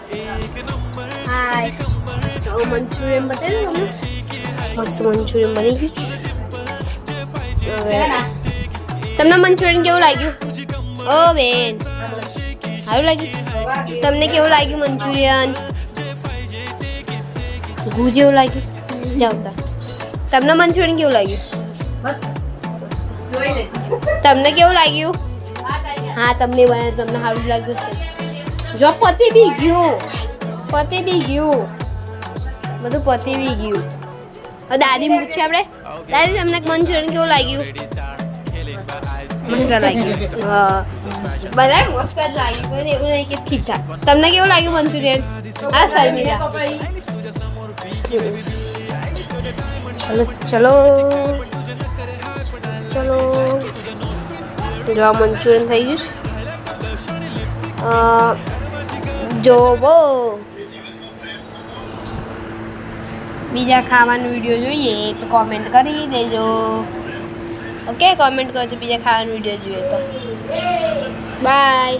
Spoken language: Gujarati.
હાય જો મંચુરિયન બતાવી દઉં મસ્ત મંચુરિયન બની ગયું હવે તમને મંચુરિયન કેવું લાગ્યું ઓ બેન સારું લાગ્યું તમને કેવું લાગ્યું મંચુરિયન ઘૂ જેવું લાગ્યું જાવ તમને મંચુરિયન કેવું લાગ્યું તમને કેવું લાગ્યું હા તમને બનાવ્યું તમને સારું લાગ્યું છે જો પતી બી ગયું બધું પતી બી ગયું હવે દાદી પૂછે આપણે દાદી તમને મંચુરિયન કેવું લાગ્યું મસ્ત લાગ્યું બધા મસ્ત જ લાગ્યું કોઈ એવું નહીં કે ઠીક ઠાક તમને કેવું લાગ્યું મંચુરિયન હા શર્મિલા ચલો જો આ મંચુરિયન થઈ ગયું જોવો બીજા ખાવાનો વિડીયો જોઈએ તો કોમેન્ટ કરી દેજો ઓકે કોમેન્ટ કરો તો બીજા ખાવાનો વિડીયો જોઈએ તો બાય